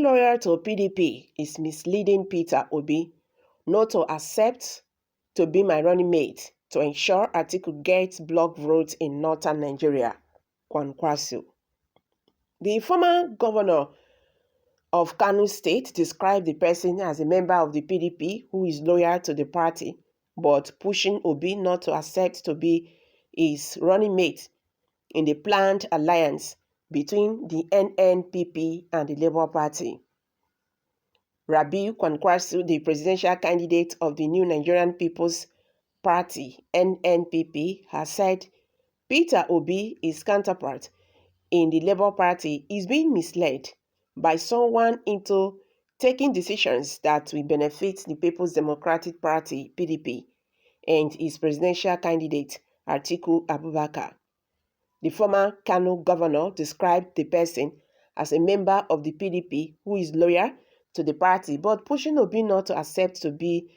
One lawyer to PDP is misleading Peter Obi not to accept to be my running mate to ensure Atiku gets block votes in northern Nigeria. Kwankwaso. The former governor of Kano State described the person as a member of the PDP who is loyal to the party, but pushing Obi not to accept to be his running mate in the planned alliance between the NNPP and the Labour Party. Rabiu Kwankwaso, the presidential candidate of the New Nigerian People's Party, NNPP, has said Peter Obi, his counterpart in the Labour Party, is being misled by someone into taking decisions that will benefit the People's Democratic Party, PDP, and his presidential candidate, Atiku Abubakar. The former Kano governor described the person as a member of the PDP who is loyal to the party, but pushing Obi not to accept to be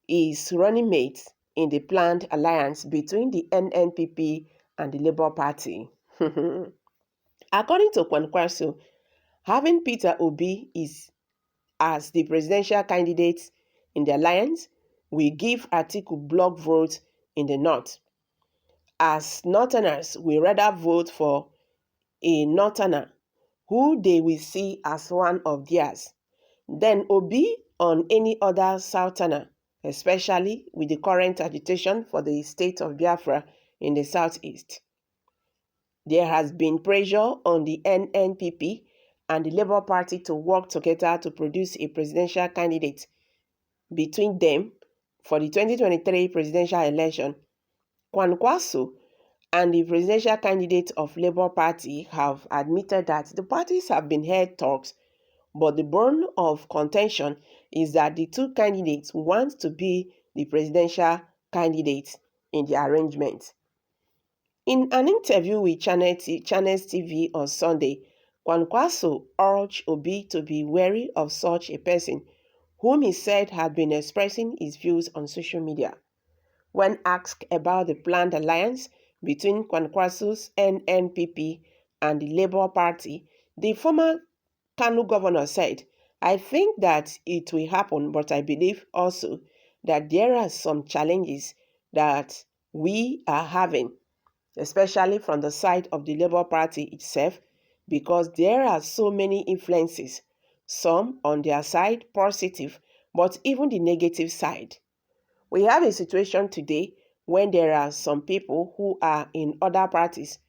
his running mate in the planned alliance between the NNPP and the Labour Party. According to Kwankwaso, having Peter Obi as the presidential candidate in the alliance will give Atiku block votes in the north, as northerners will rather vote for a northerner who they will see as one of theirs than Obi on any other southerner, especially with the current agitation for the state of Biafra in the southeast. There has been pressure on the NNPP and the Labour Party to work together to produce a presidential candidate between them for the 2023 presidential election. Kwankwaso and the presidential candidate of Labour Party have admitted that the parties have been held talks, but the bone of contention is that the two candidates want to be the presidential candidates in the arrangement. In an interview with Channels TV on Sunday, Kwankwaso urged Obi to be wary of such a person, whom he said had been expressing his views on social media. When asked about the planned alliance between Kwankwaso's NNPP and the Labour Party, the former Kano governor said, "I think that it will happen, but I believe also that there are some challenges that we are having, especially from the side of the Labour Party itself, because there are so many influences, some on their side positive, but even the negative side. We have a situation today when there are some people who are in other parties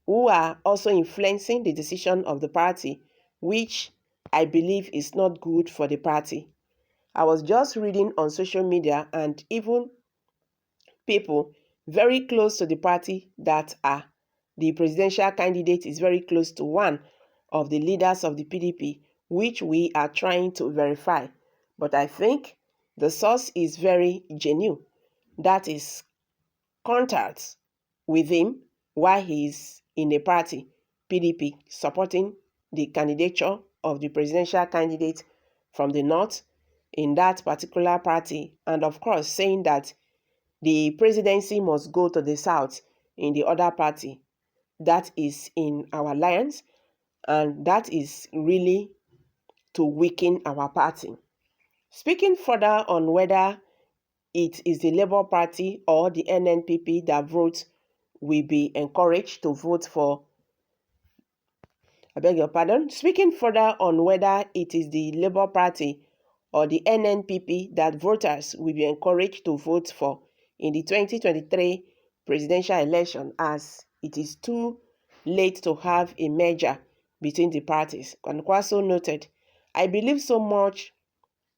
who are also influencing the decision of the party, which I believe is not good for the party." I was just reading on social media, and even people very close to the party that are the presidential candidate is very close to one of the leaders of the PDP, which we are trying to verify. But I think the source is very genuine. That is contacts with him while he is in a party, PDP, supporting the candidature of the presidential candidate from the north in that particular party, and of course saying that the presidency must go to the south in the other party. That is in our alliance, and that is really to weaken our party. Speaking further on whether it is the Labour Party or the NNPP that votes will be encouraged to vote for. Speaking further on whether it is the Labour Party or the NNPP that voters will be encouraged to vote for in the 2023 presidential election, as it is too late to have a merger between the parties. Kwankwaso noted, "I believe so much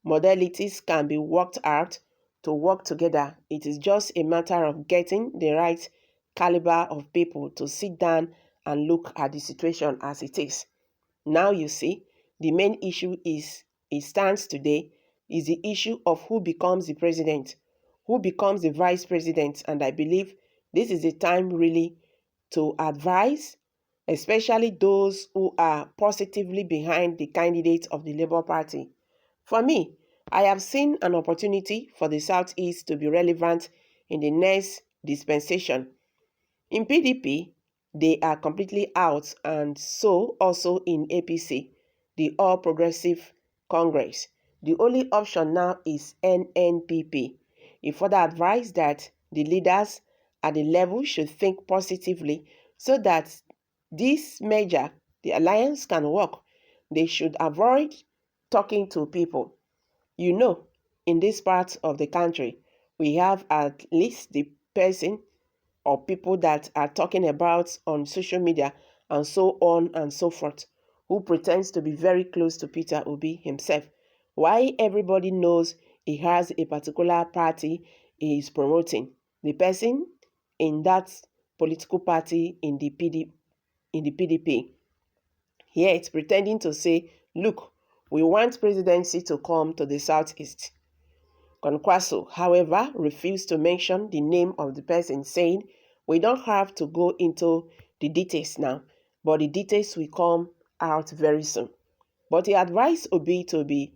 modalities can be worked out to work together. It is just a matter of getting the right caliber of people to sit down and look at the situation as it is." Now you see, the main issue it stands today is the issue of who becomes the president, who becomes the vice president, and I believe this is the time really to advise, especially those who are positively behind the candidate of the Labour Party. For me, I have seen an opportunity for the Southeast to be relevant in the next dispensation. In PDP, they are completely out, and so also in APC. the All Progressive Congress. The only option now is NNPP. He further advised that the leaders at the level should think positively so that this merger, the alliance, can work. They should avoid talking to people. You know, in this part of the country, we have at least the person or people that are talking about on social media and so on and so forth, who pretends to be very close to Peter Obi himself. Why everybody knows he has a particular party he is promoting. The person in that political party in the PDP. Yet pretending to say, look, we want presidency to come to the southeast. Kwankwaso, however, refused to mention the name of the person, saying, we don't have to go into the details now, but the details will come out very soon. But he advised Obi to be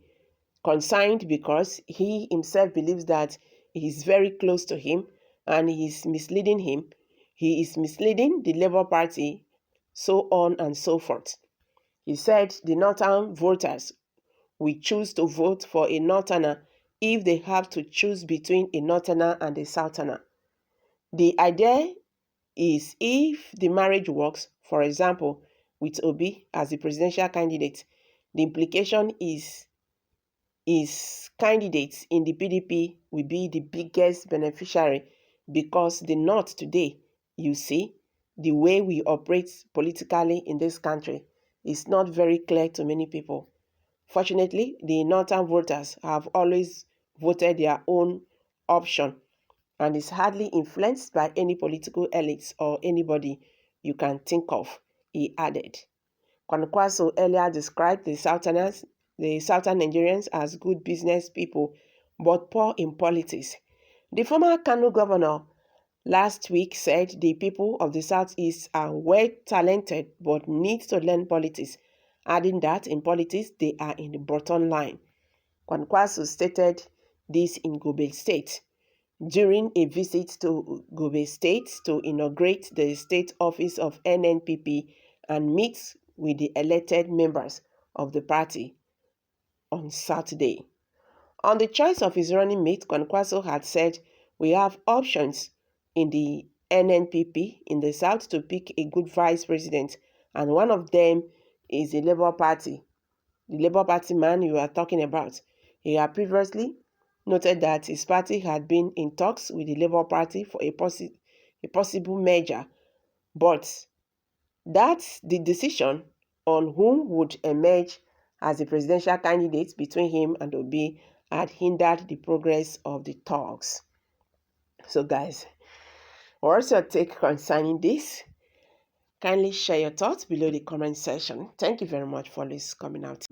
concerned because he himself believes that he is very close to him and he is misleading him. He is misleading the Labour Party, so on and so forth. He said the northern voters will choose to vote for a northerner if they have to choose between a northerner and a southerner. The idea is if the marriage works, for example, with Obi as the presidential candidate, the implication is candidates in the PDP will be the biggest beneficiary because the North today, you see, the way we operate politically in this country is not very clear to many people. Fortunately, the northern voters have always voted their own option and is hardly influenced by any political elites or anybody you can think of, he added. Kwankwaso earlier described the southern Nigerians as good business people but poor in politics. The former Kano governor last week said the people of the southeast are well talented but need to learn politics, adding that in politics they are in the bottom line. Kwankwaso stated this in Gombe State during a visit to Gombe State to inaugurate the state office of NNPP and meet with the elected members of the party on Saturday. On the choice of his running mate, Kwankwaso had said, we have options in the NNPP in the south to pick a good vice president, and one of them is the Labour Party. The Labour Party man you are talking about. He had previously noted that his party had been in talks with the Labour Party for a possible merger, but that's the decision on whom would emerge as the presidential candidate between him and Obi had hindered the progress of the talks. So guys, what's your take concerning this? Kindly share your thoughts below the comment section. Thank you very much for this coming out.